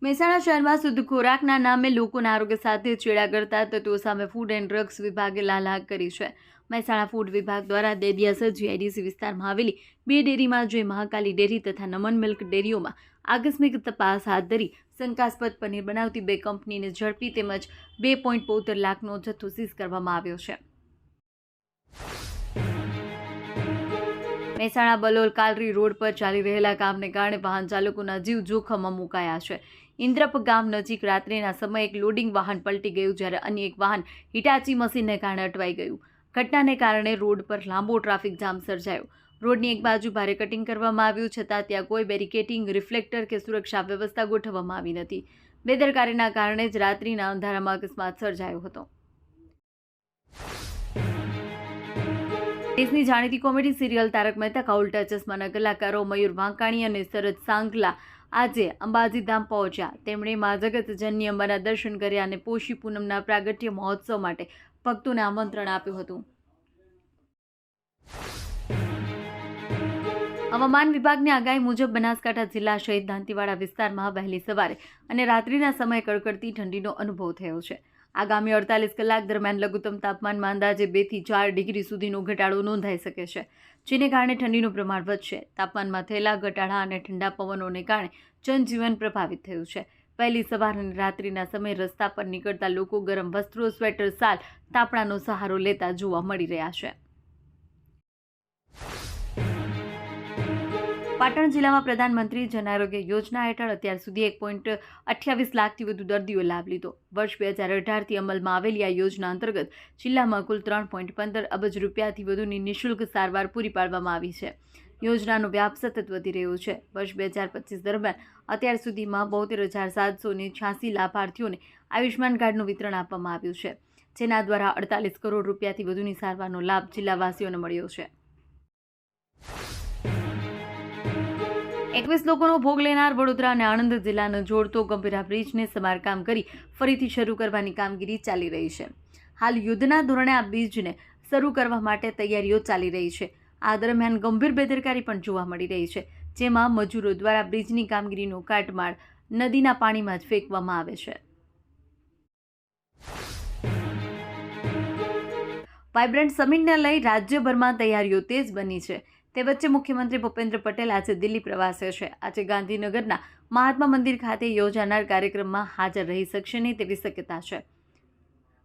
મહેસાણા શહેરમાં શુદ્ધ ખોરાકના નામે લોકોના આરોગ્ય સાથે ચેડા કરતા તત્વો સામે ફૂડ એન્ડ ડ્રગ્સ વિભાગે લાલાક કરી છે। મહેસાણા ફૂડ વિભાગ દ્વારા દેડિયાસર જીઆઈડીસી વિસ્તારમાં આવેલી 2 ડેરીમાં જે મહાકાલી ડેરી તથા નમન મિલ્ક ડેરીઓમાં આકસ્મિક તપાસ હાથ ધરી શંકાસ્પદ પનીર બનાવતી 2 કંપનીને ઝડપી તેમજ 2.72 લાખનો જથ્થો સીઝ કરવામાં આવ્યો છે। મહેસાણા બલોલ કાલરી રોડ પર ચાલી રહેલા કામને કારણે વાહન ચાલકોના જીવ જોખમમાં મુકાયા છે। ઇન્દ્રપ ગામ નજીક રાત્રિના સમયે એક લોડિંગ વાહન પલટી ગયું જ્યારે અન્ય એક વાહન હિટાચી મશીનને કારણે અટવાઈ ગયું। ઘટનાને કારણે રોડ પર લાંબો ટ્રાફિક જામ સર્જાયો। રોડની એક બાજુ ભારે કટિંગ કરવામાં આવ્યું છતાં ત્યાં કોઈ બેરિકેટિંગ, રિફ્લેક્ટર કે સુરક્ષા વ્યવસ્થા ગોઠવવામાં આવી નથી। બેદરકારીના કારણે જ રાત્રિના અંધારામાં અકસ્માત સર્જાયો હતો। દેશની જાણીતી કોમેડી સિરિયલ તારક મહેતા કા ઉલ્ટા ચશ્માના કલાકારો મયુર વાંકાણી અને શરદ સાંગલા આજે અંબાજીધામ પહોંચ્યા। તેમણે મા જગતજનની અંબાના દર્શન કર્યા અને પોષી પૂનમના પ્રાગટ્ય મહોત્સવ માટે ભક્તોને આમંત્રણ આપ્યું હતું। હવામાન વિભાગની આગાહી મુજબ બનાસકાંઠા જિલ્લા સહિત દાંતીવાડા વિસ્તારમાં વહેલી સવારે અને રાત્રિના સમયે કડકડતી ઠંડીનો અનુભવ થયો છે। આગામી 48 કલાક દરમિયાન લઘુત્તમ તાપમાનમાં અંદાજે 2 થી 4 ડિગ્રી સુધીનો ઘટાડો નોંધાઈ શકે છે, જેને કારણે ઠંડીનું પ્રમાણ વધશે। તાપમાનમાં થયેલા ઘટાડા અને ઠંડા પવનોને કારણે જનજીવન પ્રભાવિત થયું છે। વહેલી સવાર અને રાત્રિના સમયે રસ્તા પર નીકળતા લોકો ગરમ વસ્ત્રો, સ્વેટર, શાલ, તાપણાનો સહારો લેતા જોવા મળી રહ્યા છે। પાટણ જિલ્લામાં પ્રધાનમંત્રી જન આરોગ્ય યોજના હેઠળ અત્યાર સુધી 1.28 લાખથી વધુ દર્દીઓએ લાભ લીધો। વર્ષ 2018થી અમલમાં આવેલી આ યોજના અંતર્ગત જિલ્લામાં કુલ 3.15 અબજ રૂપિયાથી વધુની નિઃશુલ્ક સારવાર પૂરી પાડવામાં આવી છે। યોજનાનો વ્યાપ સતત વધી રહ્યો છે। વર્ષ 2025 દરમિયાન અત્યાર સુધીમાં 72,786 લાભાર્થીઓને આયુષ્માન કાર્ડનું વિતરણ આપવામાં આવ્યું છે, જેના દ્વારા 48 કરોડ રૂપિયાથી વધુની સારવારનો લાભ જિલ્લાવાસીઓને મળ્યો છે। 21 લોકોનો ભોગ લેનાર વડોદરા અને આણંદ જિલ્લાને જોડતો ગંભીરા બ્રિજને સમારકામ કરી ફરીથી શરૂ કરવાની કામગીરી ચાલી રહી છે। હાલ યુદ્ધના ધોરણે આ બ્રિજને શરૂ કરવા માટે તૈયારીઓ ચાલી રહી છે। આ દરમિયાન ગંભીર બેદરકારી પણ જોવા મળી રહી છે, જેમાં મજૂરો દ્વારા બ્રિજની કામગીરીનો કાટમાળ નદીના પાણીમાં જ ફેંકવામાં આવે છે। વાઇબ્રન્ટ સમિટને લઈ રાજ્યભરમાં તૈયારીઓ તેજ બની છે। તે વચ્ચે મુખ્યમંત્રી ભૂપેન્દ્ર પટેલ આજે દિલ્હી પ્રવાસે છે। આજે ગાંધીનગરના મહાત્મા મંદિર ખાતે યોજાનાર કાર્યક્રમમાં હાજર રહી શકશે નહીં તેવી શક્યતા છે।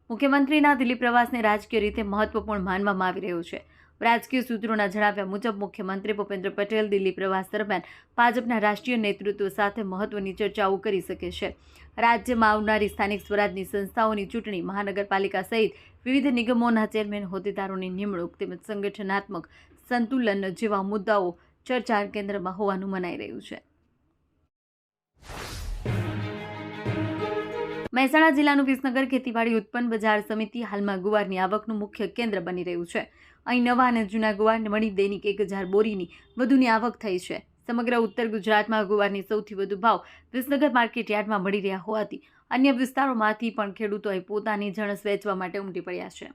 મુખ્યમંત્રીના દિલ્હી પ્રવાસને રાજકીય રીતે મહત્વપૂર્ણ માનવામાં આવી રહ્યો છે। રાજકીય સૂત્રોના જણાવ્યા મુજબ મુખ્યમંત્રી ભૂપેન્દ્ર પટેલ દિલ્હી પ્રવાસ દરમિયાન ભાજપના રાષ્ટ્રીય નેતૃત્વ સાથે મહત્વની ચર્ચાઓ કરી શકે છે। રાજ્યમાં આવનારી સ્થાનિક સ્વરાજની સંસ્થાઓની ચૂંટણી, મહાનગરપાલિકા સહિત વિવિધ નિગમોના ચેરમેન હોદ્દેદારોની નિમણૂક તેમજ સંગઠનાત્મક સંતુલન જેવા મુદ્દાઓ ચર્ચા કેન્દ્રમાં હોવાનું મનાઈ રહ્યું છે। મહેસાણા જિલ્લાનું વિસનગર ખેતીવાડી ઉત્પન્ન બજાર સમિતિ હાલમાં ગુવારની આવકનું મુખ્ય કેન્દ્ર બની રહ્યું છે। અહીં નવા અને જૂના ગુવારને મળી દૈનિક 1000 બોરીની વધુની આવક થઈ છે। સમગ્ર ઉત્તર ગુજરાતમાં ગુવારની સૌથી વધુ ભાવ વિસનગર માર્કેટ યાર્ડમાં મળી રહ્યા હોવાથી અન્ય વિસ્તારોમાંથી પણ ખેડૂતો અહીં પોતાની જણસ વેચવા માટે ઉમટી પડ્યા છે।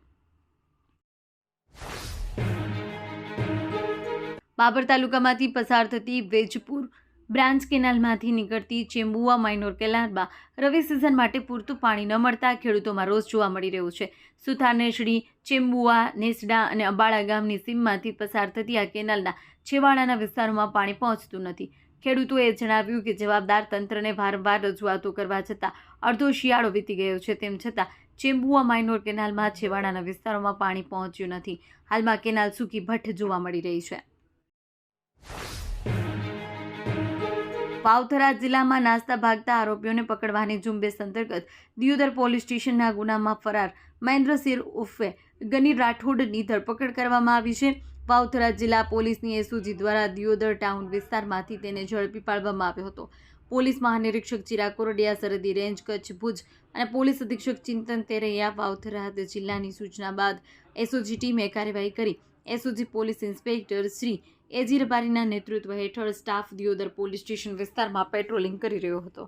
બાબર તાલુકામાંથી પસાર થતી વેજપુર બ્રાન્ચ કેનાલમાંથી નીકળતી ચેમ્બુઆ માઇનોર કેનાલમાં રવિ સિઝન માટે પૂરતું પાણી ન મળતા ખેડૂતોમાં રોષ જોવા મળી રહ્યો છે। સુથાર, નેસડી, ચેમ્બુઆ, નેસડા અને અંબાડા ગામની સીમમાંથી પસાર થતી આ કેનાલના છેવાડાના વિસ્તારોમાં પાણી પહોંચતું નથી। ખેડૂતોએ જણાવ્યું કે જવાબદાર તંત્રને વારંવાર રજૂઆતો કરવા છતાં અડધો શિયાળો વીતી ગયો છે, તેમ છતાં ચેમ્બુઆ માઇનોર કેનાલમાં છેવાડાના વિસ્તારોમાં પાણી પહોંચ્યું નથી। હાલમાં કેનાલ સૂકી ભઠ્ઠ જોવા મળી રહી છે। વાવથરા જિલ્લામાં નાસ્તા ભાગતા આરોપીઓને પકડવાની ઝુંબેશ અંતર્ગત દિયોદર પોલીસ સ્ટેશનના ગુનામાં ફરાર મહેન્દ્ર શેર ઉર્ફે ગની રાઠોડની ધરપકડ કરવામાં આવી છે। વાવથરા જિલ્લા પોલીસની એસઓજી દ્વારા દિયોદર ટાઉન વિસ્તારમાંથી તેને ઝડપી પાડવામાં આવ્યો હતો। પોલીસ મહાનિરીક્ષક ચિરાગ કોરડિયા, સરહદી રેન્જ કચ્છ ભુજ અને પોલીસ અધિક્ષક ચિંતન તેરૈયા વાવથરા જિલ્લાની સૂચના બાદ એસઓજી ટીમે કાર્યવાહી કરી એસઓજી પોલીસ ઇન્સ્પેક્ટર શ્રી એજી રબારીના નેતૃત્વ હેઠળ સ્ટાફ દિયોદર પોલીસ સ્ટેશન વિસ્તારમાં પેટ્રોલિંગ કરી રહ્યો હતો।